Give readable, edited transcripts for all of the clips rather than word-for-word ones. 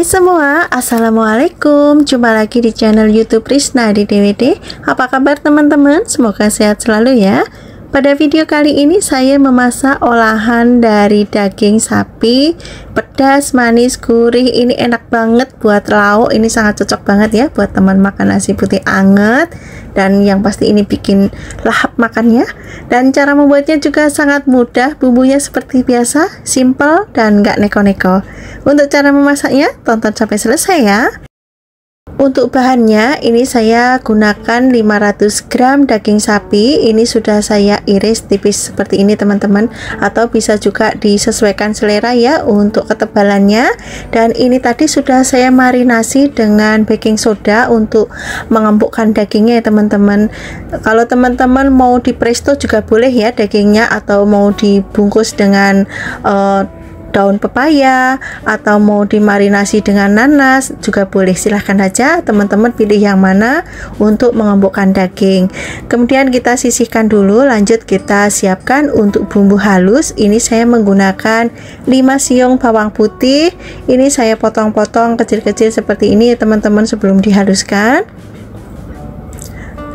Hai semua, assalamualaikum. Jumpa lagi di channel YouTube Risna di DWD. Apa kabar teman-teman? Semoga sehat selalu ya. Pada video kali ini saya memasak olahan dari daging sapi, pedas, manis, gurih. Ini enak banget buat lauk. Ini sangat cocok banget ya buat teman makan nasi putih anget. Dan yang pasti ini bikin lahap makannya. Dan cara membuatnya juga sangat mudah. Bumbunya seperti biasa, simple dan nggak neko-neko. Untuk cara memasaknya, tonton sampai selesai ya. Untuk bahannya, ini saya gunakan 500 gram daging sapi. Ini sudah saya iris tipis seperti ini teman-teman. Atau bisa juga disesuaikan selera ya untuk ketebalannya. Dan ini tadi sudah saya marinasi dengan baking soda untuk mengempukkan dagingnya ya teman-teman. Kalau teman-teman mau di presto juga boleh ya dagingnya. Atau mau dibungkus dengan daun pepaya atau mau dimarinasi dengan nanas juga boleh, silahkan aja teman-teman pilih yang mana untuk mengembukkan daging. Kemudian kita sisihkan dulu, lanjut kita siapkan untuk bumbu halus. Ini saya menggunakan 5 siung bawang putih, ini saya potong-potong kecil-kecil seperti ini ya teman-teman sebelum dihaluskan.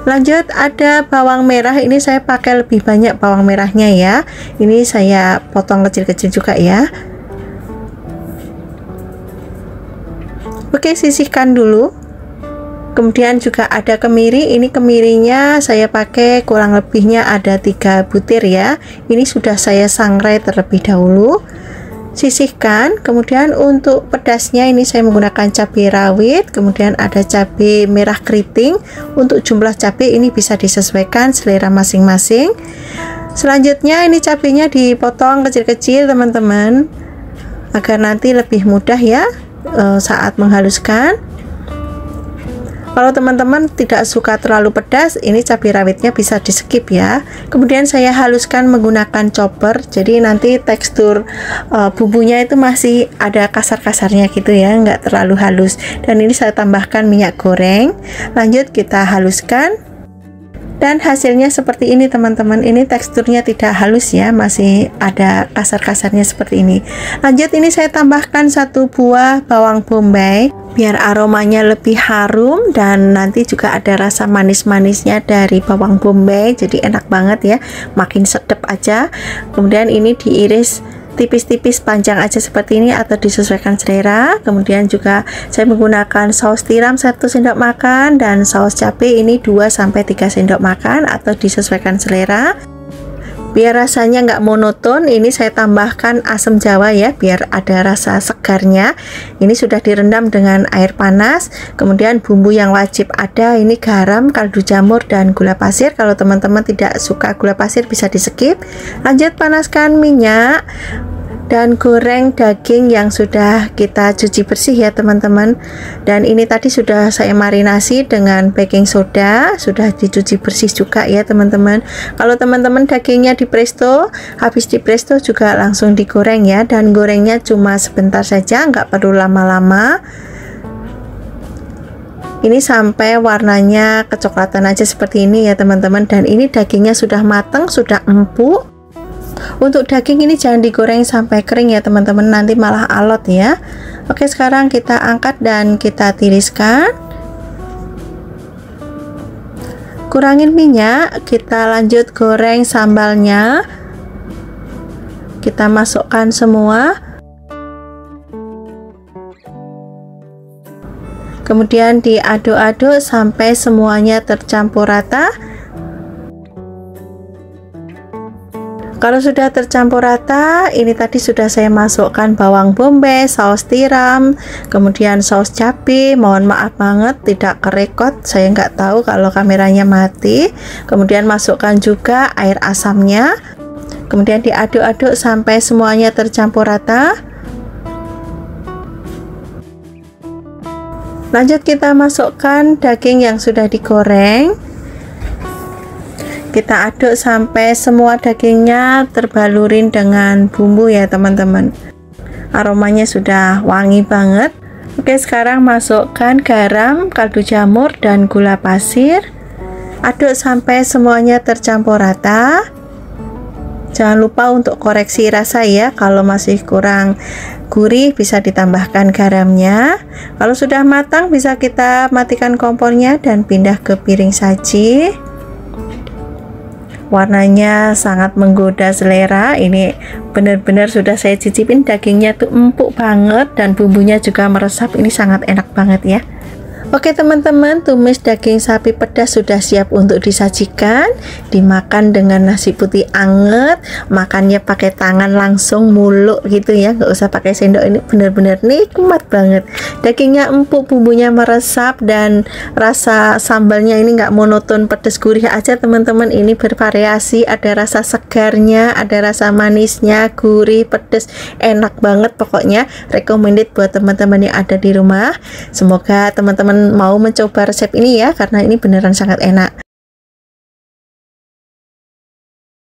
Lanjut ada bawang merah, ini saya pakai lebih banyak bawang merahnya ya. Ini saya potong kecil-kecil juga ya. Oke, sisihkan dulu. Kemudian juga ada kemiri, ini kemirinya saya pakai kurang lebihnya ada 3 butir ya. Ini sudah saya sangrai terlebih dahulu. Sisihkan. Kemudian untuk pedasnya ini saya menggunakan cabai rawit, kemudian ada cabai merah keriting. Untuk jumlah cabai ini bisa disesuaikan selera masing-masing. Selanjutnya ini cabainya dipotong kecil-kecil teman-teman, agar nanti lebih mudah ya saat menghaluskan. Kalau teman-teman tidak suka terlalu pedas, ini cabai rawitnya bisa di skip ya. Kemudian saya haluskan menggunakan chopper, jadi nanti tekstur bumbunya itu masih ada kasar-kasarnya gitu ya, nggak terlalu halus. Dan ini saya tambahkan minyak goreng, lanjut kita haluskan. Dan hasilnya seperti ini teman-teman. Ini teksturnya tidak halus ya, masih ada kasar-kasarnya seperti ini. Lanjut ini saya tambahkan 1 buah bawang bombay biar aromanya lebih harum dan nanti juga ada rasa manis-manisnya dari bawang bombay, jadi enak banget ya, makin sedap aja. Kemudian ini diiris tipis-tipis panjang aja seperti ini atau disesuaikan selera. Kemudian juga saya menggunakan saus tiram 1 sendok makan dan saus cabai ini 2-3 sendok makan atau disesuaikan selera. Biar rasanya nggak monoton, ini saya tambahkan asam jawa ya, biar ada rasa segarnya. Ini sudah direndam dengan air panas. Kemudian bumbu yang wajib ada ini garam, kaldu jamur dan gula pasir. Kalau teman-teman tidak suka gula pasir bisa di skip. Lanjut panaskan minyak dan goreng daging yang sudah kita cuci bersih ya teman-teman. Dan ini tadi sudah saya marinasi dengan baking soda, sudah dicuci bersih juga ya teman-teman. Kalau teman-teman dagingnya di presto, habis di presto juga langsung digoreng ya, dan gorengnya cuma sebentar saja, nggak perlu lama-lama. Ini sampai warnanya kecoklatan aja seperti ini ya teman-teman. Dan ini dagingnya sudah matang, sudah empuk. Untuk daging ini jangan digoreng sampai kering ya teman-teman, nanti malah alot ya. Oke, sekarang kita angkat dan kita tiriskan. Kurangin minyak, kita lanjut goreng sambalnya. Kita masukkan semua. Kemudian diaduk-aduk sampai semuanya tercampur rata. Kalau sudah tercampur rata, ini tadi sudah saya masukkan bawang bombay, saus tiram, kemudian saus cabai. Mohon maaf banget tidak kerekot, saya nggak tahu kalau kameranya mati. Kemudian masukkan juga air asamnya. Kemudian diaduk-aduk sampai semuanya tercampur rata. Lanjut kita masukkan daging yang sudah digoreng. Kita aduk sampai semua dagingnya terbalurin dengan bumbu ya teman-teman. Aromanya sudah wangi banget. Oke, sekarang masukkan garam, kaldu jamur dan gula pasir. Aduk sampai semuanya tercampur rata. Jangan lupa untuk koreksi rasa ya, kalau masih kurang gurih bisa ditambahkan garamnya. Kalau sudah matang bisa kita matikan kompornya dan pindah ke piring saji. Warnanya sangat menggoda selera. Ini benar-benar sudah saya cicipin, dagingnya tuh empuk banget dan bumbunya juga meresap. Ini sangat enak banget ya. Oke teman-teman, tumis daging sapi pedas sudah siap untuk disajikan. Dimakan dengan nasi putih anget, makannya pakai tangan langsung muluk gitu ya, nggak usah pakai sendok. Ini benar-benar nikmat banget. Dagingnya empuk, bumbunya meresap, dan rasa sambalnya ini nggak monoton pedas gurih aja teman-teman. Ini bervariasi, ada rasa segarnya, ada rasa manisnya, gurih, pedas, enak banget pokoknya. Recommended buat teman-teman yang ada di rumah. Semoga teman-teman mau mencoba resep ini ya, karena ini beneran sangat enak.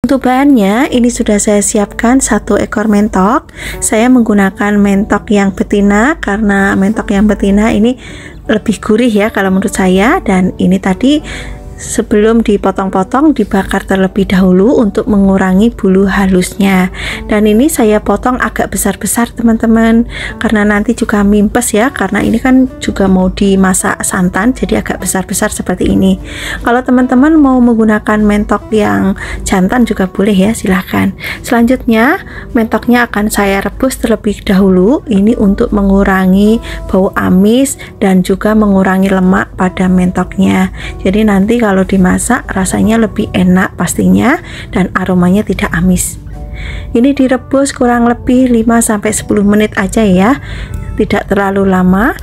Untuk bahannya ini sudah saya siapkan 1 ekor mentok. Saya menggunakan mentok yang betina karena mentok yang betina ini lebih gurih ya kalau menurut saya. Dan ini tadi sebelum dipotong-potong dibakar terlebih dahulu untuk mengurangi bulu halusnya. Dan ini saya potong agak besar-besar teman-teman, karena nanti juga mimpes ya, karena ini kan juga mau dimasak santan, jadi agak besar-besar seperti ini. Kalau teman-teman mau menggunakan mentok yang jantan juga boleh ya, silahkan. Selanjutnya mentoknya akan saya rebus terlebih dahulu, ini untuk mengurangi bau amis dan juga mengurangi lemak pada mentoknya. Jadi nanti kalau dimasak rasanya lebih enak pastinya, dan aromanya tidak amis. Ini direbus kurang lebih 5-10 menit aja ya, tidak terlalu lama.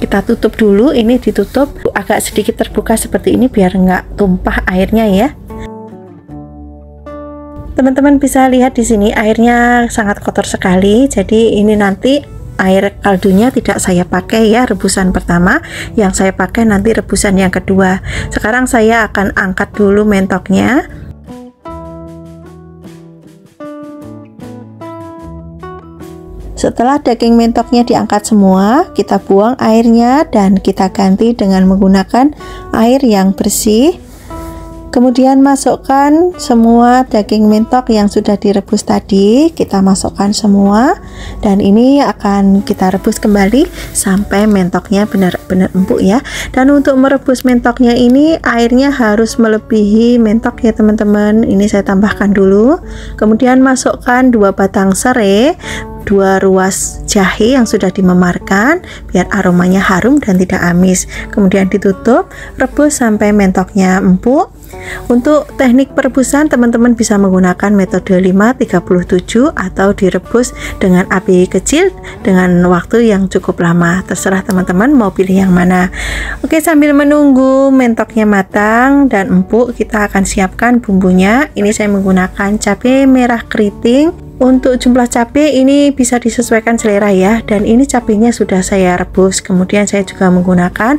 Kita tutup dulu, ini ditutup agak sedikit terbuka seperti ini biar nggak tumpah airnya ya. Teman-teman bisa lihat di sini airnya sangat kotor sekali, jadi ini nanti air kaldunya tidak saya pakai ya rebusan pertama, yang saya pakai nanti rebusan yang kedua. Sekarang saya akan angkat dulu mentoknya. Setelah daging mentoknya diangkat semua, kita buang airnya dan kita ganti dengan menggunakan air yang bersih. Kemudian masukkan semua daging mentok yang sudah direbus tadi, kita masukkan semua, dan ini akan kita rebus kembali sampai mentoknya benar-benar empuk ya. Dan untuk merebus mentoknya ini airnya harus melebihi mentok ya teman-teman. Ini saya tambahkan dulu. Kemudian masukkan 2 batang serai, 2 ruas jahe yang sudah dimemarkan biar aromanya harum dan tidak amis. Kemudian ditutup, rebus sampai mentoknya empuk. Untuk teknik perebusan teman-teman bisa menggunakan metode 5-37 atau direbus dengan api kecil dengan waktu yang cukup lama, terserah teman-teman mau pilih yang mana. Oke, sambil menunggu mentoknya matang dan empuk, kita akan siapkan bumbunya. Ini saya menggunakan cabai merah keriting. Untuk jumlah cabai ini bisa disesuaikan selera ya, dan ini cabainya sudah saya rebus. Kemudian saya juga menggunakan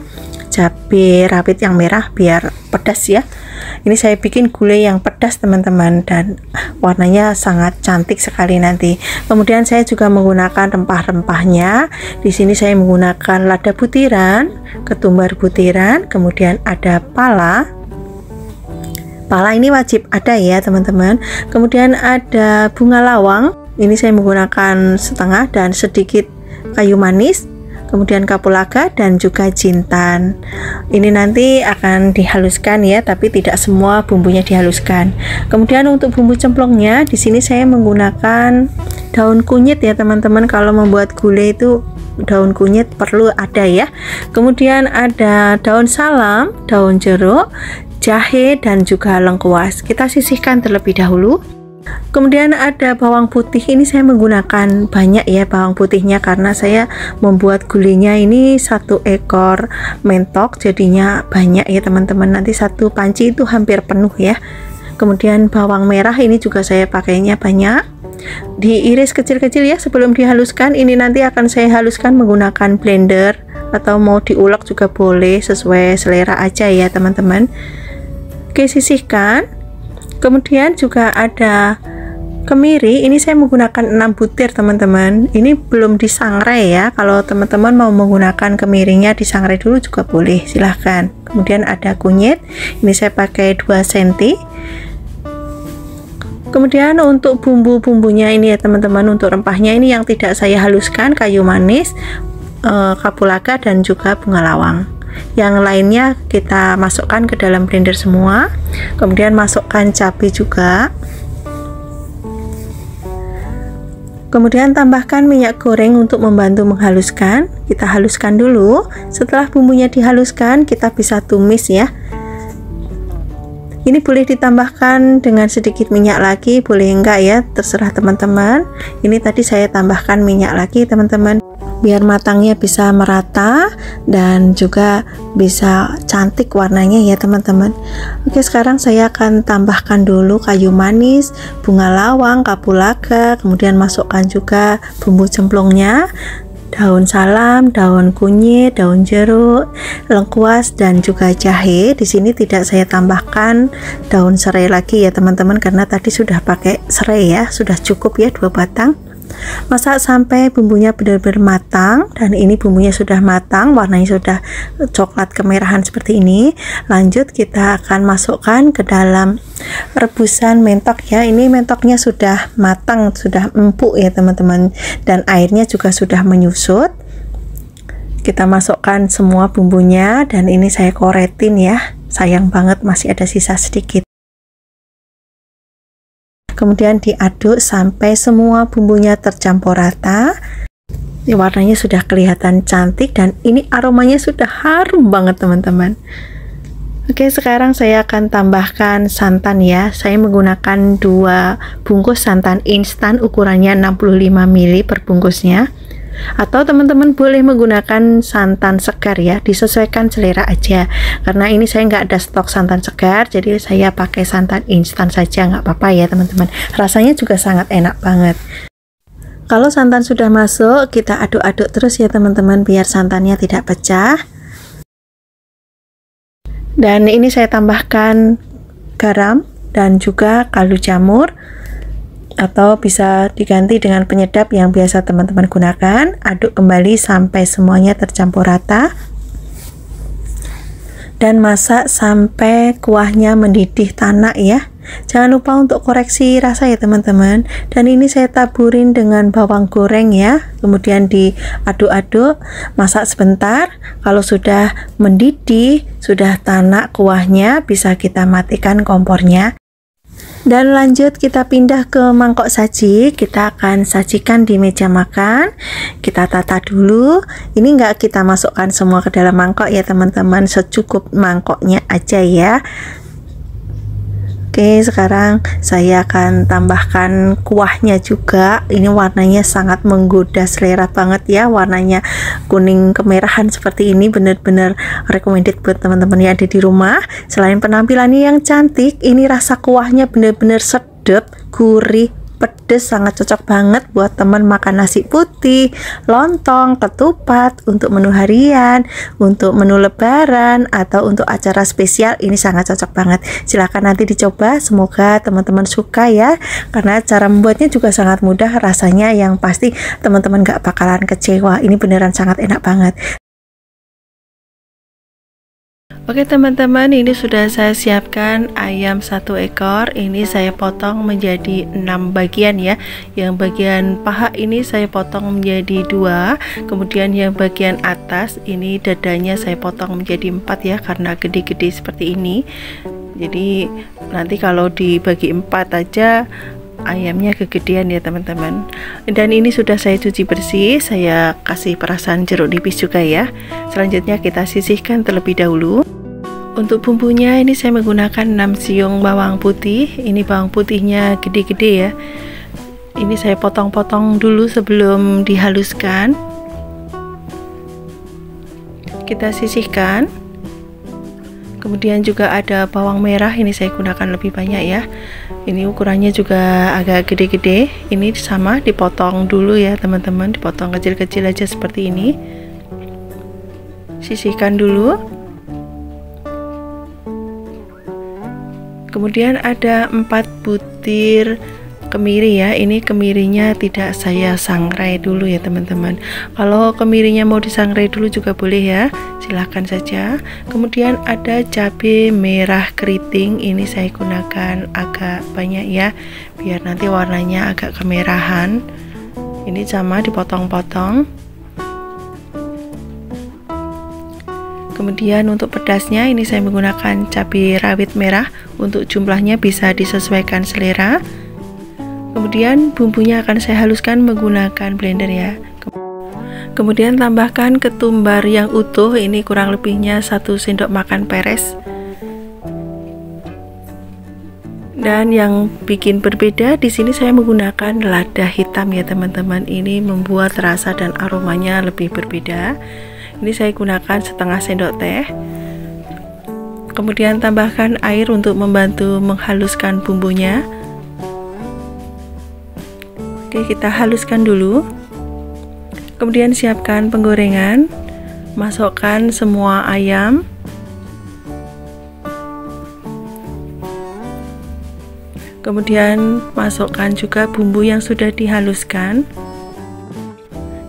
cabai rawit yang merah biar pedas ya. Ini saya bikin gulai yang pedas teman-teman, dan warnanya sangat cantik sekali nanti. Kemudian saya juga menggunakan rempah-rempahnya. Di sini saya menggunakan lada butiran, ketumbar butiran, kemudian ada pala. Pala ini wajib ada ya teman-teman. Kemudian ada bunga lawang. Ini saya menggunakan setengah, dan sedikit kayu manis. Kemudian kapulaga dan juga jintan. Ini nanti akan dihaluskan ya, tapi tidak semua bumbunya dihaluskan. Kemudian untuk bumbu cemplungnya di sini saya menggunakan daun kunyit ya teman-teman. Kalau membuat gulai itu daun kunyit perlu ada ya. Kemudian ada daun salam, daun jeruk, jahe dan juga lengkuas. Kita sisihkan terlebih dahulu. Kemudian ada bawang putih. Ini saya menggunakan banyak ya bawang putihnya, karena saya membuat gulainya ini 1 ekor mentok, jadinya banyak ya teman-teman. Nanti 1 panci itu hampir penuh ya. Kemudian bawang merah ini juga saya pakainya banyak, diiris kecil-kecil ya sebelum dihaluskan. Ini nanti akan saya haluskan menggunakan blender, atau mau diulek juga boleh, sesuai selera aja ya teman-teman. Oke, sisihkan. Kemudian juga ada kemiri. Ini saya menggunakan 6 butir teman-teman. Ini belum disangrai ya. Kalau teman-teman mau menggunakan kemirinya disangrai dulu juga boleh, silahkan. Kemudian ada kunyit. Ini saya pakai 2 cm. Kemudian untuk bumbu-bumbunya ini ya teman-teman, untuk rempahnya ini yang tidak saya haluskan, kayu manis, kapulaga dan juga bunga lawang. Yang lainnya kita masukkan ke dalam blender semua. Kemudian masukkan cabai juga. Kemudian tambahkan minyak goreng untuk membantu menghaluskan. Kita haluskan dulu. Setelah bumbunya dihaluskan, kita bisa tumis ya. Ini boleh ditambahkan dengan sedikit minyak lagi, boleh enggak ya, terserah teman-teman. Ini tadi saya tambahkan minyak lagi teman-teman, biar matangnya bisa merata dan juga bisa cantik warnanya ya teman-teman. Oke, sekarang saya akan tambahkan dulu kayu manis, bunga lawang, kapulaga, kemudian masukkan juga bumbu cemplungnya, daun salam, daun kunyit, daun jeruk, lengkuas dan juga jahe. Di sini tidak saya tambahkan daun serai lagi ya teman-teman, karena tadi sudah pakai serai ya, sudah cukup ya 2 batang. Masak sampai bumbunya benar-benar matang, dan ini bumbunya sudah matang, warnanya sudah coklat kemerahan seperti ini. Lanjut kita akan masukkan ke dalam rebusan mentok ya. Ini mentoknya sudah matang, sudah empuk ya teman-teman, dan airnya juga sudah menyusut. Kita masukkan semua bumbunya, dan ini saya koretin ya, sayang banget masih ada sisa sedikit. Kemudian diaduk sampai semua bumbunya tercampur rata. Ini warnanya sudah kelihatan cantik, dan ini aromanya sudah harum banget teman-teman. Oke, sekarang saya akan tambahkan santan ya. Saya menggunakan 2 bungkus santan instan, ukurannya 65 ml per bungkusnya. Atau teman-teman boleh menggunakan santan segar ya, disesuaikan selera aja. Karena ini saya nggak ada stok santan segar, jadi saya pakai santan instan saja, nggak apa-apa ya teman-teman. Rasanya juga sangat enak banget. Kalau santan sudah masuk, kita aduk-aduk terus ya teman-teman, biar santannya tidak pecah. Dan ini saya tambahkan garam dan juga kaldu jamur, atau bisa diganti dengan penyedap yang biasa teman-teman gunakan. Aduk kembali sampai semuanya tercampur rata, dan masak sampai kuahnya mendidih tanak ya. Jangan lupa untuk koreksi rasa ya teman-teman. Dan ini saya taburin dengan bawang goreng ya, kemudian diaduk-aduk, masak sebentar. Kalau sudah mendidih, sudah tanak kuahnya, bisa kita matikan kompornya. Dan lanjut kita pindah ke mangkok saji. Kita akan sajikan di meja makan. Kita tata dulu. Ini enggak kita masukkan semua ke dalam mangkok ya teman-teman, secukup mangkoknya aja ya. Oke, sekarang saya akan tambahkan kuahnya juga. Ini warnanya sangat menggoda selera banget ya, warnanya kuning kemerahan seperti ini, benar-benar recommended buat teman-teman yang ada di rumah. Selain penampilannya yang cantik, ini rasa kuahnya benar-benar sedap, gurih, pedes, sangat cocok banget buat teman makan nasi putih, lontong, ketupat, untuk menu harian, untuk menu lebaran, atau untuk acara spesial. Ini sangat cocok banget. Silahkan nanti dicoba, semoga teman-teman suka ya, karena cara membuatnya juga sangat mudah, rasanya yang pasti teman-teman gak bakalan kecewa. Ini beneran sangat enak banget. Oke teman-teman, ini sudah saya siapkan ayam 1 ekor. Ini saya potong menjadi 6 bagian ya. Yang bagian paha ini saya potong menjadi 2. Kemudian yang bagian atas ini dadanya saya potong menjadi 4 ya, karena gede-gede seperti ini. Jadi nanti kalau dibagi 4 aja ayamnya kegedean ya teman-teman. Dan ini sudah saya cuci bersih, saya kasih perasan jeruk nipis juga ya. Selanjutnya kita sisihkan terlebih dahulu. Untuk bumbunya ini saya menggunakan 6 siung bawang putih. Ini bawang putihnya gede-gede ya. Ini saya potong-potong dulu sebelum dihaluskan. Kita sisihkan. Kemudian juga ada bawang merah, ini saya gunakan lebih banyak ya. Ini ukurannya juga agak gede-gede. Ini sama dipotong dulu ya teman-teman, dipotong kecil-kecil aja seperti ini. Sisihkan dulu. Kemudian ada 4 butir kemiri ya. Ini kemirinya tidak saya sangrai dulu ya teman-teman. Kalau kemirinya mau disangrai dulu juga boleh ya, silahkan saja. Kemudian ada cabai merah keriting, ini saya gunakan agak banyak ya, biar nanti warnanya agak kemerahan. Ini sama dipotong-potong. Kemudian untuk pedasnya ini saya menggunakan cabai rawit merah, untuk jumlahnya bisa disesuaikan selera. Kemudian bumbunya akan saya haluskan menggunakan blender ya. Kemudian tambahkan ketumbar yang utuh, ini kurang lebihnya 1 sendok makan peres. Dan yang bikin berbeda di sini saya menggunakan lada hitam ya teman-teman. Ini membuat rasa dan aromanya lebih berbeda. Ini saya gunakan setengah sendok teh. Kemudian tambahkan air untuk membantu menghaluskan bumbunya. Oke, kita haluskan dulu. Kemudian siapkan penggorengan. Masukkan semua ayam. Kemudian masukkan juga bumbu yang sudah dihaluskan.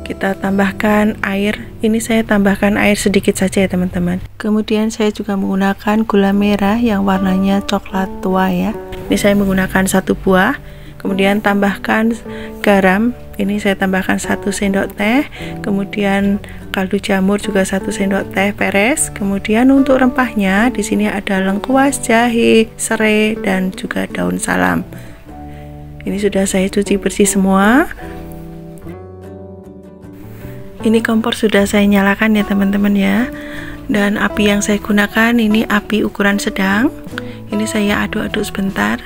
Kita tambahkan air. Ini saya tambahkan air sedikit saja ya teman-teman. Kemudian saya juga menggunakan gula merah yang warnanya coklat tua ya. Ini saya menggunakan 1 buah. Kemudian tambahkan garam. Ini saya tambahkan 1 sendok teh. Kemudian kaldu jamur juga 1 sendok teh peres. Kemudian untuk rempahnya di sini ada lengkuas, jahe, serai, dan juga daun salam. Ini sudah saya cuci bersih semua. Ini kompor sudah saya nyalakan ya teman-teman ya. Dan api yang saya gunakan ini api ukuran sedang. Ini saya aduk-aduk sebentar.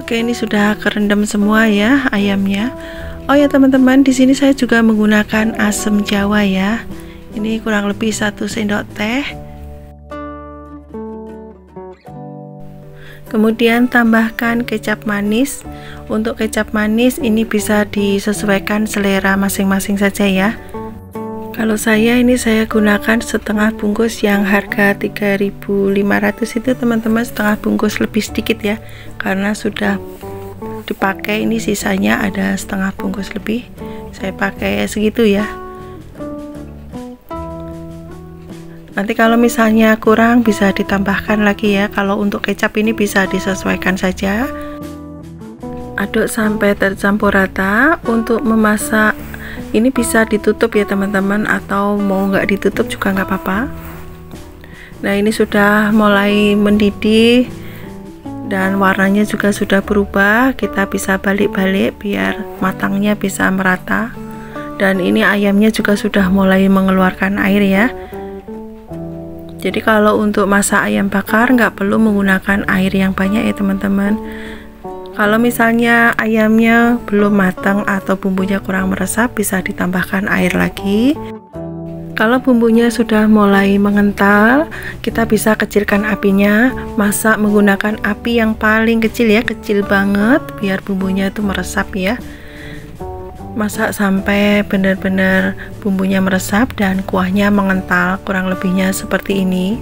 Oke, ini sudah kerendam semua ya ayamnya. Oh ya teman-teman, di sini saya juga menggunakan asam jawa ya. Ini kurang lebih 1 sendok teh. Kemudian tambahkan kecap manis. Untuk kecap manis ini bisa disesuaikan selera masing-masing saja ya. Kalau saya ini saya gunakan setengah bungkus yang harga 3.500 itu teman-teman, setengah bungkus lebih sedikit ya, karena sudah dipakai. Ini sisanya ada setengah bungkus lebih, saya pakai segitu ya. Nanti kalau misalnya kurang bisa ditambahkan lagi ya. Kalau untuk kecap ini bisa disesuaikan saja. Aduk sampai tercampur rata. Untuk memasak ini bisa ditutup ya teman-teman, atau mau nggak ditutup juga nggak apa-apa. Nah, ini sudah mulai mendidih dan warnanya juga sudah berubah. Kita bisa balik-balik biar matangnya bisa merata. Dan ini ayamnya juga sudah mulai mengeluarkan air ya. Jadi kalau untuk masak ayam bakar nggak perlu menggunakan air yang banyak ya teman-teman. Kalau misalnya ayamnya belum matang atau bumbunya kurang meresap, bisa ditambahkan air lagi. Kalau bumbunya sudah mulai mengental, kita bisa kecilkan apinya. Masak menggunakan api yang paling kecil ya, kecil banget, biar bumbunya itu meresap ya. Masak sampai benar-benar bumbunya meresap dan kuahnya mengental, kurang lebihnya seperti ini.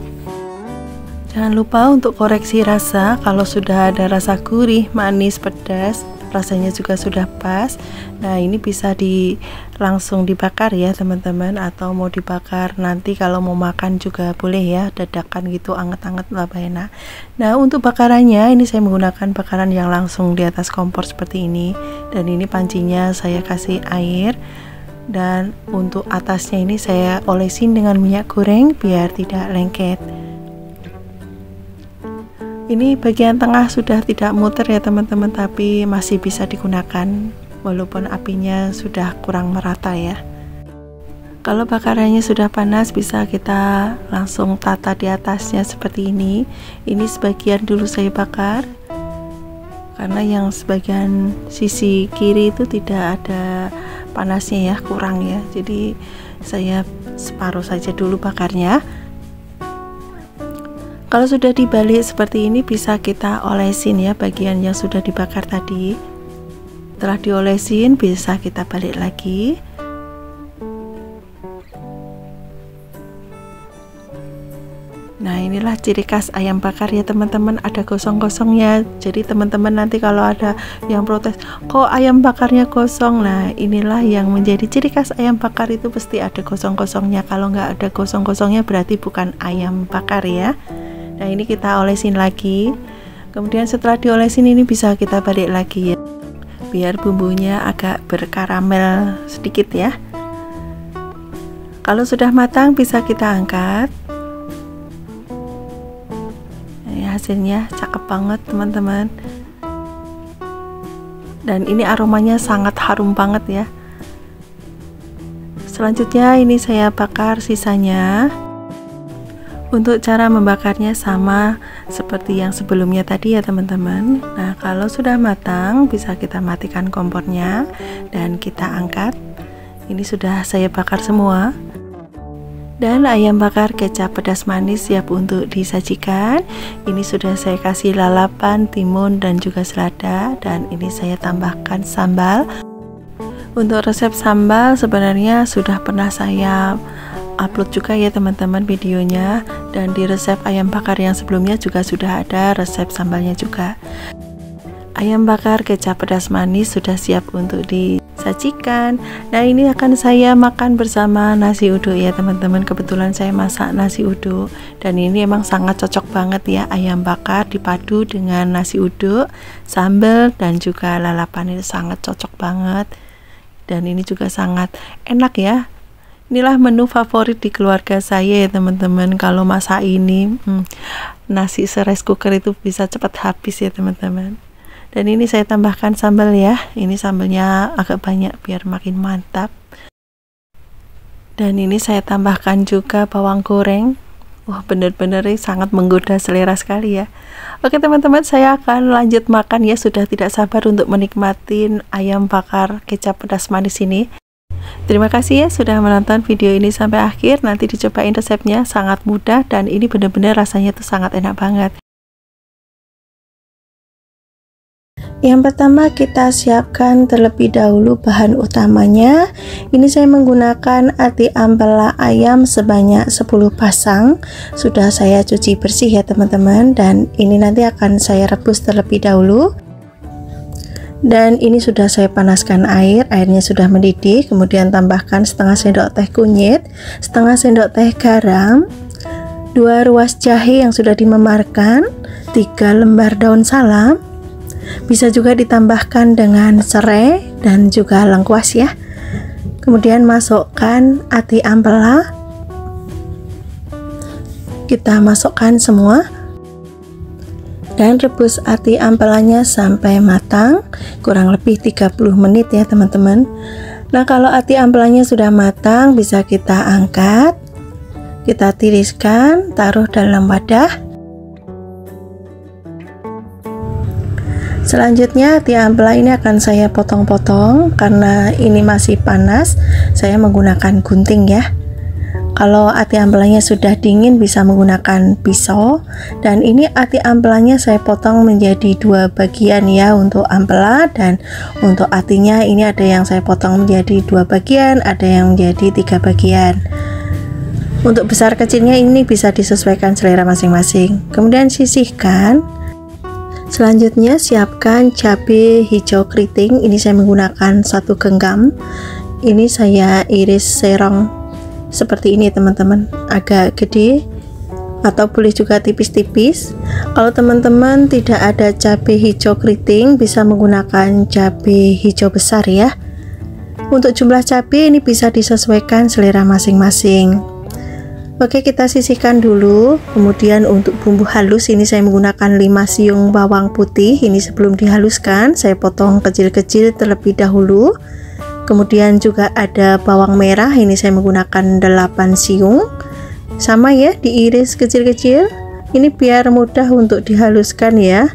Jangan lupa untuk koreksi rasa. Kalau sudah ada rasa gurih, manis, pedas, rasanya juga sudah pas. Nah, ini bisa langsung dibakar ya teman-teman, atau mau dibakar nanti kalau mau makan juga boleh ya, dadakan gitu, anget-anget lebih enak. Nah, untuk bakarannya ini saya menggunakan bakaran yang langsung di atas kompor seperti ini. Dan ini pancinya saya kasih air, dan untuk atasnya ini saya olesin dengan minyak goreng biar tidak lengket. Ini bagian tengah sudah tidak muter ya teman-teman, tapi masih bisa digunakan walaupun apinya sudah kurang merata ya. Kalau bakarannya sudah panas, bisa kita langsung tata di atasnya seperti ini. Ini sebagian dulu saya bakar, karena yang sebagian sisi kiri itu tidak ada panasnya ya, kurang ya. Jadi saya separuh saja dulu bakarnya. Kalau sudah dibalik seperti ini, bisa kita olesin ya bagian yang sudah dibakar tadi. Setelah diolesin, bisa kita balik lagi. Nah, ini inilah ciri khas ayam bakar ya teman-teman, ada gosong-gosongnya. Jadi teman-teman nanti kalau ada yang protes, kok ayam bakarnya gosong? Nah, inilah yang menjadi ciri khas ayam bakar, itu pasti ada gosong-gosongnya. Kalau nggak ada gosong-gosongnya berarti bukan ayam bakar ya. Nah, ini kita olesin lagi. Kemudian setelah diolesin ini bisa kita balik lagi ya, biar bumbunya agak berkaramel sedikit ya. Kalau sudah matang bisa kita angkat. Hasilnya cakep banget teman-teman, dan ini aromanya sangat harum banget ya. Selanjutnya ini saya bakar sisanya. Untuk cara membakarnya sama seperti yang sebelumnya tadi ya teman-teman. Nah, kalau sudah matang bisa kita matikan kompornya dan kita angkat. Ini sudah saya bakar semua. Dan ayam bakar kecap pedas manis siap untuk disajikan. Ini sudah saya kasih lalapan, timun dan juga selada, dan ini saya tambahkan sambal. Untuk resep sambal sebenarnya sudah pernah saya upload juga ya teman-teman videonya, dan di resep ayam bakar yang sebelumnya juga sudah ada resep sambalnya juga. Ayam bakar kecap pedas manis sudah siap untuk disajikan. Nah, ini akan saya makan bersama nasi uduk ya teman-teman. Kebetulan saya masak nasi uduk, dan ini emang sangat cocok banget ya, ayam bakar dipadu dengan nasi uduk, sambal dan juga lalapan, itu sangat cocok banget. Dan ini juga sangat enak ya. Inilah menu favorit di keluarga saya ya teman-teman. Kalau masak ini nasi se-rice cooker itu bisa cepat habis ya teman-teman. Dan ini saya tambahkan sambal ya. Ini sambalnya agak banyak biar makin mantap. Dan ini saya tambahkan juga bawang goreng. Wah, bener-bener sangat menggoda selera sekali ya. Oke teman-teman, saya akan lanjut makan ya. Sudah tidak sabar untuk menikmati ayam bakar kecap pedas manis ini. Terima kasih ya sudah menonton video ini sampai akhir. Nanti dicobain resepnya, sangat mudah dan ini benar-benar rasanya tuh sangat enak banget. Yang pertama kita siapkan terlebih dahulu bahan utamanya. Ini saya menggunakan ati ampela ayam sebanyak 10 pasang. Sudah saya cuci bersih ya teman-teman, dan ini nanti akan saya rebus terlebih dahulu. Dan ini sudah saya panaskan airnya sudah mendidih. Kemudian tambahkan setengah sendok teh kunyit, setengah sendok teh garam, 2 ruas jahe yang sudah dimemarkan, 3 lembar daun salam. Bisa juga ditambahkan dengan serai dan juga lengkuas ya. Kemudian masukkan ati ampela, kita masukkan semua dan rebus ati ampelanya sampai matang, kurang lebih 30 menit ya teman-teman. Nah, kalau ati ampelanya sudah matang bisa kita angkat, kita tiriskan, taruh dalam wadah. Selanjutnya ati ampela ini akan saya potong-potong, karena ini masih panas saya menggunakan gunting ya. Kalau ati ampelanya sudah dingin bisa menggunakan pisau. Dan ini ati ampelanya saya potong menjadi 2 bagian ya, untuk ampela, dan untuk atinya ini ada yang saya potong menjadi 2 bagian, ada yang menjadi 3 bagian. Untuk besar kecilnya ini bisa disesuaikan selera masing-masing. Kemudian sisihkan. Selanjutnya siapkan cabai hijau keriting. Ini saya menggunakan 1 genggam. Ini saya iris serong seperti ini teman-teman, agak gede atau boleh juga tipis-tipis. Kalau teman-teman tidak ada cabai hijau keriting bisa menggunakan cabai hijau besar ya. Untuk jumlah cabai ini bisa disesuaikan selera masing-masing. Oke, kita sisihkan dulu. Kemudian untuk bumbu halus ini saya menggunakan 5 siung bawang putih. Ini sebelum dihaluskan saya potong kecil-kecil terlebih dahulu. Kemudian juga ada bawang merah, ini saya menggunakan 8 siung. Sama ya, diiris kecil-kecil. Ini biar mudah untuk dihaluskan ya.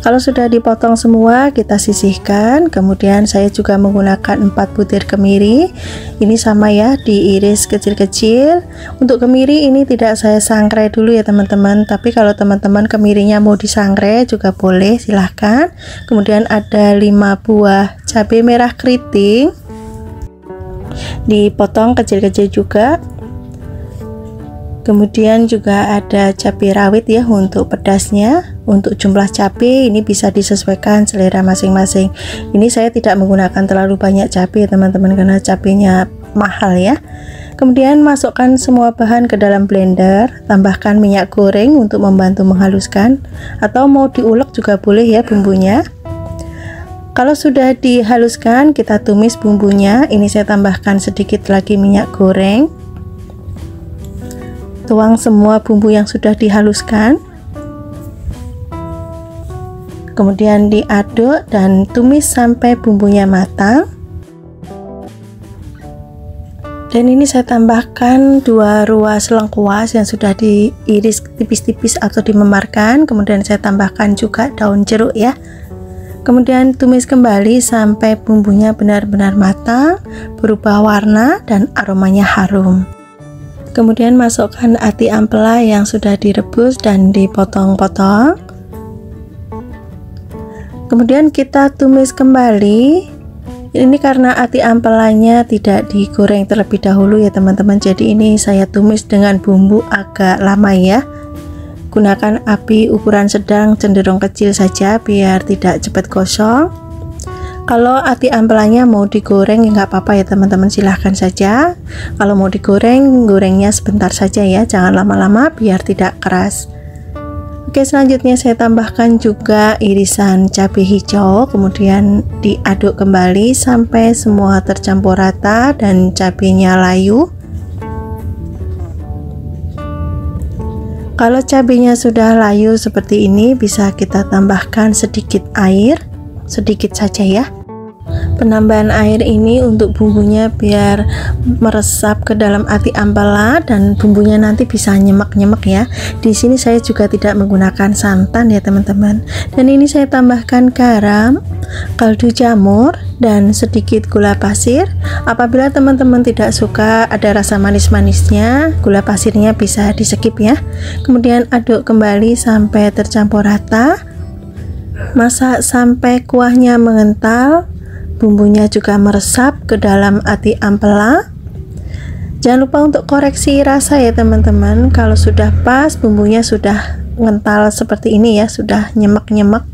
Kalau sudah dipotong semua kita sisihkan. Kemudian saya juga menggunakan 4 butir kemiri. Ini sama ya, diiris kecil-kecil. Untuk kemiri ini tidak saya sangrai dulu ya teman-teman, tapi kalau teman-teman kemirinya mau disangrai juga boleh, silahkan. Kemudian ada 5 buah cabai merah keriting, dipotong kecil-kecil juga. Kemudian juga ada cabai rawit ya untuk pedasnya. Untuk jumlah cabai ini bisa disesuaikan selera masing-masing. Ini saya tidak menggunakan terlalu banyak cabai teman-teman, karena cabainya mahal ya. Kemudian masukkan semua bahan ke dalam blender, tambahkan minyak goreng untuk membantu menghaluskan, atau mau diulek juga boleh ya bumbunya. Kalau sudah dihaluskan, kita tumis bumbunya. Ini saya tambahkan sedikit lagi minyak goreng. Tuang semua bumbu yang sudah dihaluskan, kemudian diaduk dan tumis sampai bumbunya matang. Dan ini saya tambahkan 2 ruas lengkuas yang sudah diiris tipis-tipis atau dimemarkan. Kemudian saya tambahkan juga daun jeruk ya. Kemudian tumis kembali sampai bumbunya benar-benar matang, berubah warna dan aromanya harum. Kemudian masukkan ati ampela yang sudah direbus dan dipotong-potong. Kemudian kita tumis kembali. Ini karena ati ampelanya tidak digoreng terlebih dahulu ya teman-teman. Jadi ini saya tumis dengan bumbu agak lama ya. Gunakan api ukuran sedang cenderung kecil saja biar tidak cepat gosong. Kalau ati ampelanya mau digoreng ya nggak apa-apa ya teman-teman, silahkan saja. Kalau mau digoreng, gorengnya sebentar saja ya, jangan lama-lama biar tidak keras. Oke, selanjutnya saya tambahkan juga irisan cabai hijau, kemudian diaduk kembali sampai semua tercampur rata dan cabainya layu. Kalau cabainya sudah layu seperti ini, bisa kita tambahkan sedikit air, sedikit saja ya. Penambahan air ini untuk bumbunya biar meresap ke dalam ati ampela dan bumbunya nanti bisa nyemek-nyemek ya. Di sini saya juga tidak menggunakan santan ya teman-teman. Dan ini saya tambahkan garam, kaldu jamur dan sedikit gula pasir. Apabila teman-teman tidak suka ada rasa manis-manisnya, gula pasirnya bisa di skip ya. Kemudian aduk kembali sampai tercampur rata. Masak sampai kuahnya mengental, bumbunya juga meresap ke dalam ati ampela. Jangan lupa untuk koreksi rasa ya teman-teman. Kalau sudah pas, bumbunya sudah mengental seperti ini ya, sudah nyemek-nyemek,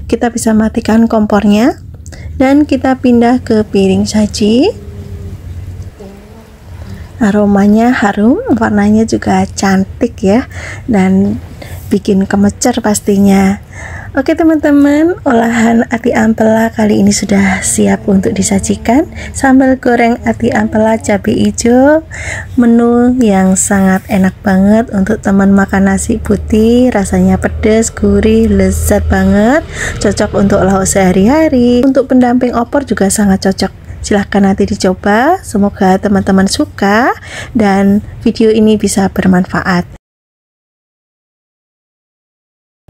kita bisa matikan kompornya dan kita pindah ke piring saji. Aromanya harum, warnanya juga cantik ya, dan bikin kemecer pastinya. Oke teman-teman, olahan ati ampela kali ini sudah siap untuk disajikan. Sambal goreng ati ampela cabai hijau, menu yang sangat enak banget untuk teman makan nasi putih. Rasanya pedas, gurih, lezat banget, cocok untuk lauk sehari-hari. Untuk pendamping opor juga sangat cocok. Silahkan nanti dicoba, semoga teman-teman suka dan video ini bisa bermanfaat.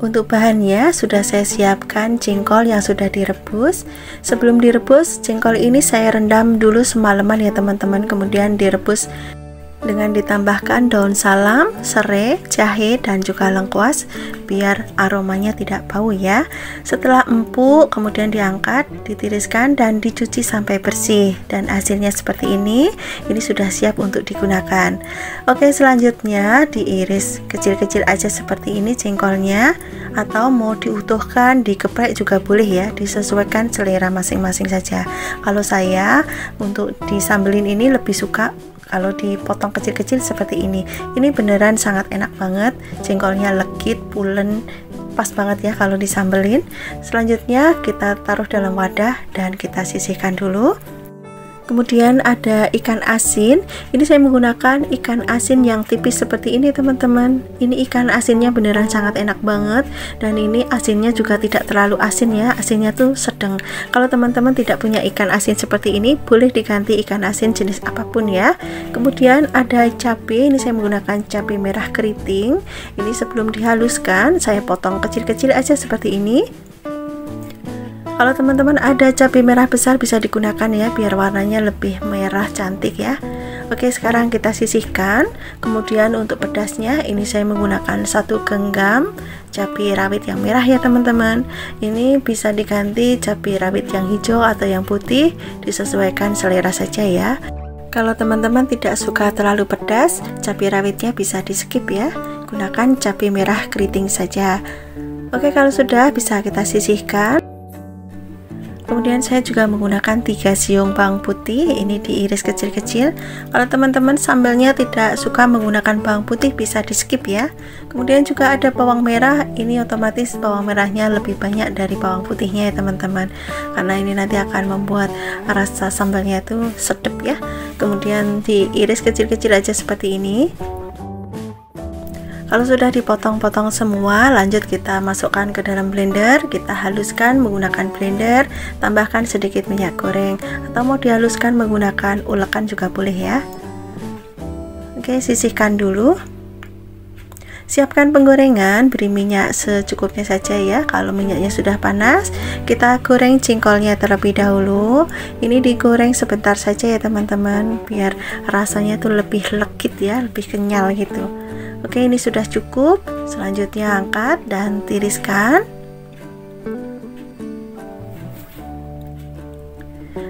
Untuk bahannya sudah saya siapkan jengkol yang sudah direbus. Sebelum direbus, jengkol ini saya rendam dulu semalaman ya teman-teman, kemudian direbus dengan ditambahkan daun salam, serai, jahe dan juga lengkuas biar aromanya tidak bau ya. Setelah empuk kemudian diangkat, ditiriskan dan dicuci sampai bersih dan hasilnya seperti ini. Ini sudah siap untuk digunakan. Oke, selanjutnya diiris kecil-kecil aja seperti ini jengkolnya, atau mau diutuhkan, digeprek juga boleh ya, disesuaikan selera masing-masing saja. Kalau saya untuk disambelin ini lebih suka kalau dipotong kecil-kecil seperti ini. Ini beneran sangat enak banget, jengkolnya legit, pulen, pas banget ya kalau disambelin. Selanjutnya kita taruh dalam wadah dan kita sisihkan dulu. Kemudian ada ikan asin. Ini saya menggunakan ikan asin yang tipis seperti ini teman-teman. Ini ikan asinnya beneran sangat enak banget, dan ini asinnya juga tidak terlalu asin ya, asinnya tuh sedang. Kalau teman-teman tidak punya ikan asin seperti ini, boleh diganti ikan asin jenis apapun ya. Kemudian ada cabai. Ini saya menggunakan cabai merah keriting. Ini sebelum dihaluskan saya potong kecil-kecil aja seperti ini. Kalau teman-teman ada cabai merah besar bisa digunakan ya, biar warnanya lebih merah cantik ya. Oke, sekarang kita sisihkan. Kemudian untuk pedasnya ini saya menggunakan 1 genggam cabai rawit yang merah ya teman-teman. Ini bisa diganti cabai rawit yang hijau atau yang putih, disesuaikan selera saja ya. Kalau teman-teman tidak suka terlalu pedas, cabai rawitnya bisa di skip ya, gunakan cabai merah keriting saja. Oke, kalau sudah bisa kita sisihkan. Kemudian saya juga menggunakan 3 siung bawang putih, ini diiris kecil-kecil. Kalau teman-teman sambalnya tidak suka menggunakan bawang putih bisa di skip ya. Kemudian juga ada bawang merah, ini otomatis bawang merahnya lebih banyak dari bawang putihnya ya teman-teman, karena ini nanti akan membuat rasa sambalnya itu sedap ya. Kemudian diiris kecil-kecil aja seperti ini. Kalau sudah dipotong-potong semua, lanjut kita masukkan ke dalam blender, kita haluskan menggunakan blender, tambahkan sedikit minyak goreng, atau mau dihaluskan menggunakan ulekan juga boleh ya. Oke, sisihkan dulu. Siapkan penggorengan, beri minyak secukupnya saja ya. Kalau minyaknya sudah panas, kita goreng jengkolnya terlebih dahulu. Ini digoreng sebentar saja ya teman-teman, biar rasanya tuh lebih legit ya, lebih kenyal gitu. Oke, ini sudah cukup. Selanjutnya angkat dan tiriskan.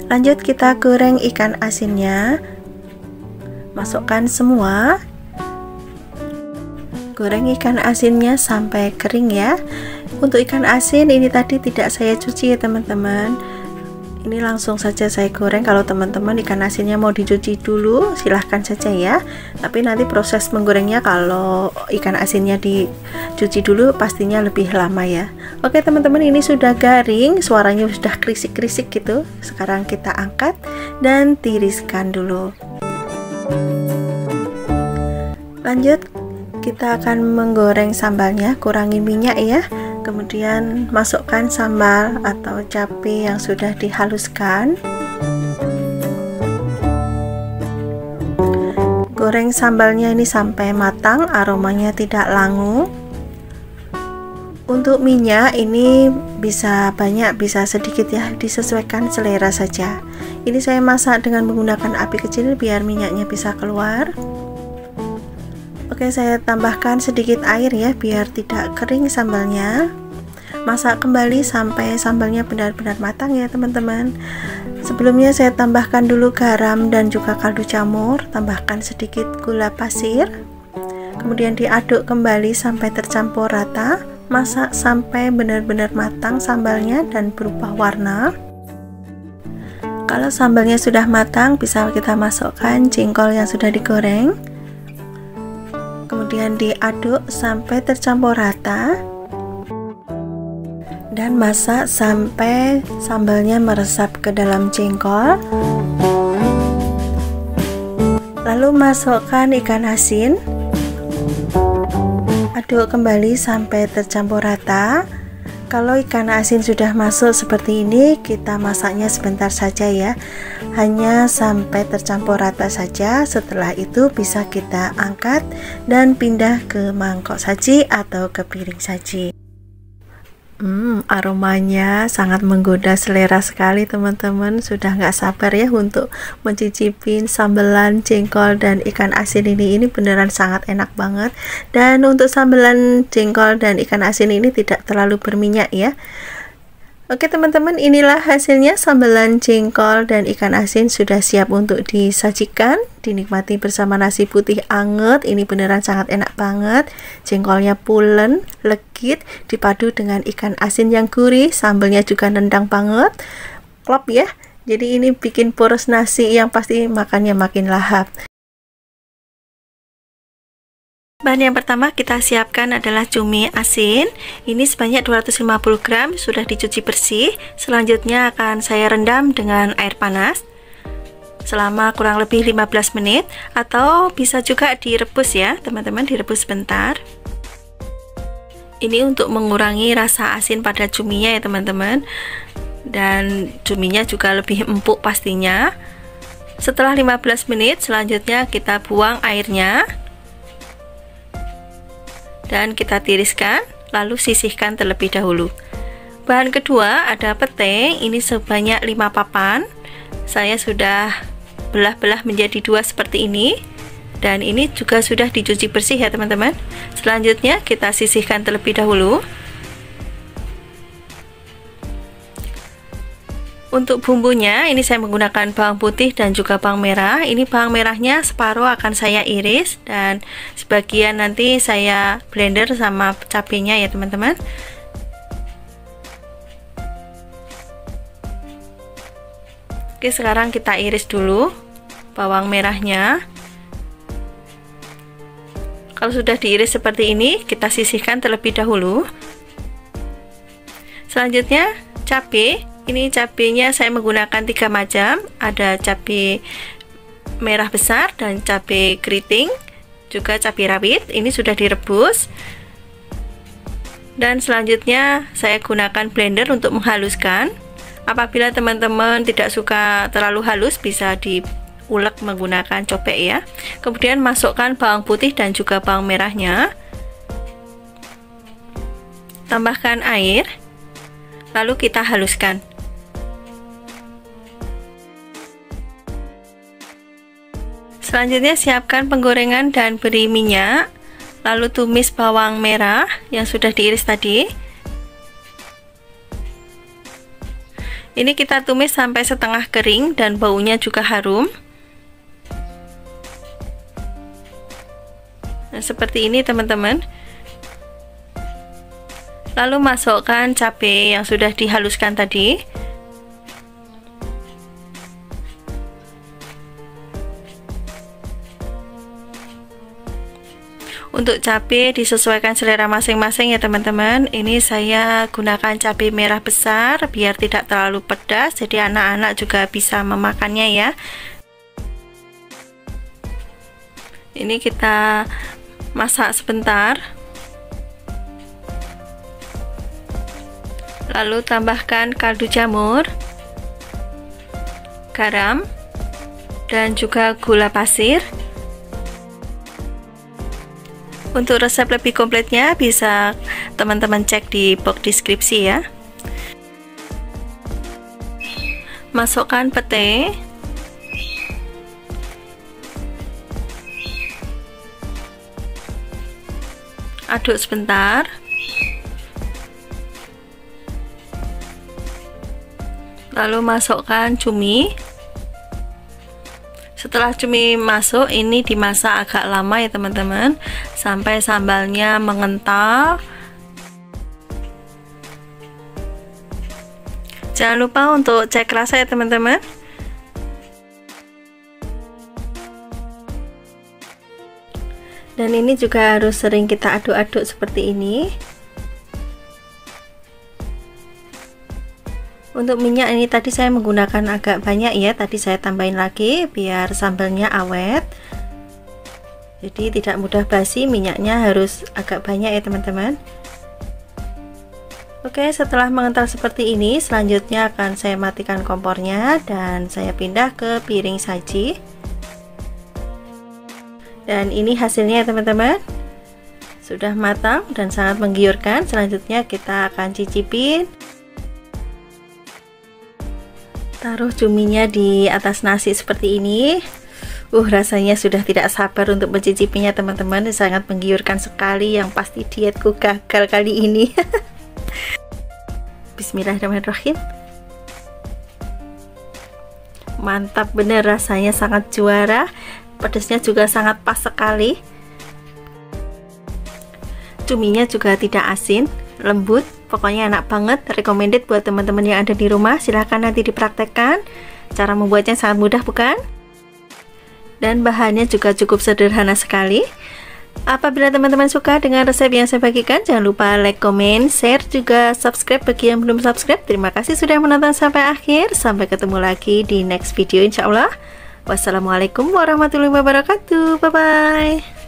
Lanjut kita goreng ikan asinnya. Masukkan semua. Goreng ikan asinnya sampai kering ya. Untuk ikan asin ini tadi tidak saya cuci ya teman-teman. Ini langsung saja saya goreng. Kalau teman-teman ikan asinnya mau dicuci dulu, silahkan saja ya. Tapi nanti proses menggorengnya kalau ikan asinnya dicuci dulu pastinya lebih lama ya. Oke teman-teman, ini sudah garing, suaranya sudah krisik-krisik gitu. Sekarang kita angkat dan tiriskan dulu. Lanjut, kita akan menggoreng sambalnya, kurangi minyak ya. Kemudian masukkan sambal atau cabai yang sudah dihaluskan. Goreng sambalnya ini sampai matang, aromanya tidak langu. Untuk minyak ini bisa banyak bisa sedikit ya, disesuaikan selera saja. Ini saya masak dengan menggunakan api kecil biar minyaknya bisa keluar. Oke, saya tambahkan sedikit air ya biar tidak kering sambalnya. Masak kembali sampai sambalnya benar-benar matang ya teman-teman. Sebelumnya saya tambahkan dulu garam dan juga kaldu jamur, tambahkan sedikit gula pasir. Kemudian diaduk kembali sampai tercampur rata. Masak sampai benar-benar matang sambalnya dan berubah warna. Kalau sambalnya sudah matang, bisa kita masukkan jengkol yang sudah digoreng. Kemudian diaduk sampai tercampur rata dan masak sampai sambalnya meresap ke dalam jengkol. Lalu masukkan ikan asin, aduk kembali sampai tercampur rata. Kalau ikan asin sudah masuk seperti ini, kita masaknya sebentar saja ya, hanya sampai tercampur rata saja. Setelah itu bisa kita angkat dan pindah ke mangkok saji atau ke piring saji. Aromanya sangat menggoda selera sekali teman-teman. Sudah nggak sabar ya untuk mencicipin sambelan jengkol dan ikan asin ini beneran sangat enak banget. Dan untuk sambelan jengkol dan ikan asin ini tidak terlalu berminyak ya. Oke teman-teman, inilah hasilnya sambelan jengkol dan ikan asin sudah siap untuk disajikan, dinikmati bersama nasi putih anget. Ini beneran sangat enak banget. Jengkolnya pulen, legit, dipadu dengan ikan asin yang gurih, sambalnya juga nendang banget. Klop ya. Jadi ini bikin poros nasi yang pasti makannya makin lahap. Bahan yang pertama kita siapkan adalah cumi asin. Ini sebanyak 250 gram, sudah dicuci bersih. Selanjutnya akan saya rendam dengan air panas selama kurang lebih 15 menit, atau bisa juga direbus ya teman-teman, direbus sebentar. Ini untuk mengurangi rasa asin pada cuminya ya teman-teman, dan cuminya juga lebih empuk pastinya. Setelah 15 menit, selanjutnya kita buang airnya dan kita tiriskan, lalu sisihkan terlebih dahulu. Bahan kedua ada pete, ini sebanyak 5 papan. Saya sudah belah-belah menjadi 2 seperti ini, dan ini juga sudah dicuci bersih ya teman-teman. Selanjutnya kita sisihkan terlebih dahulu. Untuk bumbunya, ini saya menggunakan bawang putih dan juga bawang merah. Ini bawang merahnya separuh akan saya iris dan sebagian nanti saya blender sama cabenya ya teman-teman. Oke, sekarang kita iris dulu bawang merahnya. Kalau sudah diiris seperti ini, kita sisihkan terlebih dahulu. Selanjutnya cabai. Ini cabenya saya menggunakan 3 macam, ada cabai merah besar dan cabai keriting, juga cabai rawit. Ini sudah direbus. Dan selanjutnya saya gunakan blender untuk menghaluskan. Apabila teman-teman tidak suka terlalu halus, bisa diulek menggunakan cobek ya. Kemudian masukkan bawang putih dan juga bawang merahnya. Tambahkan air. Lalu kita haluskan. Selanjutnya siapkan penggorengan dan beri minyak. Lalu tumis bawang merah yang sudah diiris tadi. Ini kita tumis sampai setengah kering dan baunya juga harum. Nah, seperti ini teman-teman. Lalu masukkan cabai yang sudah dihaluskan tadi. Untuk cabai disesuaikan selera masing-masing ya teman-teman. Ini saya gunakan cabai merah besar biar tidak terlalu pedas, jadi anak-anak juga bisa memakannya ya. Ini kita masak sebentar. Lalu tambahkan kaldu jamur, garam, dan juga gula pasir. Untuk resep lebih kompletnya bisa teman-teman cek di box deskripsi ya. Masukkan pete. Aduk sebentar. Lalu masukkan cumi. Setelah cumi masuk, ini dimasak agak lama ya teman-teman, sampai sambalnya mengental. Jangan lupa untuk cek rasa ya teman-teman. Dan ini juga harus sering kita aduk-aduk seperti ini. Untuk minyak ini tadi saya menggunakan agak banyak ya, tadi saya tambahin lagi biar sambalnya awet. Jadi tidak mudah basi, minyaknya harus agak banyak ya teman-teman. Oke, setelah mengental seperti ini, selanjutnya akan saya matikan kompornya dan saya pindah ke piring saji. Dan ini hasilnya ya teman-teman. Sudah matang dan sangat menggiurkan. Selanjutnya kita akan cicipin. Taruh cuminya di atas nasi seperti ini. Rasanya sudah tidak sabar untuk mencicipinya teman-teman. Sangat menggiurkan sekali, yang pasti dietku gagal kali ini. Bismillahirrahmanirrahim. Mantap bener, rasanya sangat juara. Pedasnya juga sangat pas sekali. Cuminya juga tidak asin, lembut. Pokoknya enak banget, recommended buat teman-teman yang ada di rumah. Silahkan nanti dipraktekkan. Cara membuatnya sangat mudah bukan? Dan bahannya juga cukup sederhana sekali. Apabila teman-teman suka dengan resep yang saya bagikan, jangan lupa like, comment, share, juga subscribe bagi yang belum subscribe. Terima kasih sudah menonton sampai akhir. Sampai ketemu lagi di next video insya Allah. Wassalamualaikum warahmatullahi wabarakatuh. Bye-bye.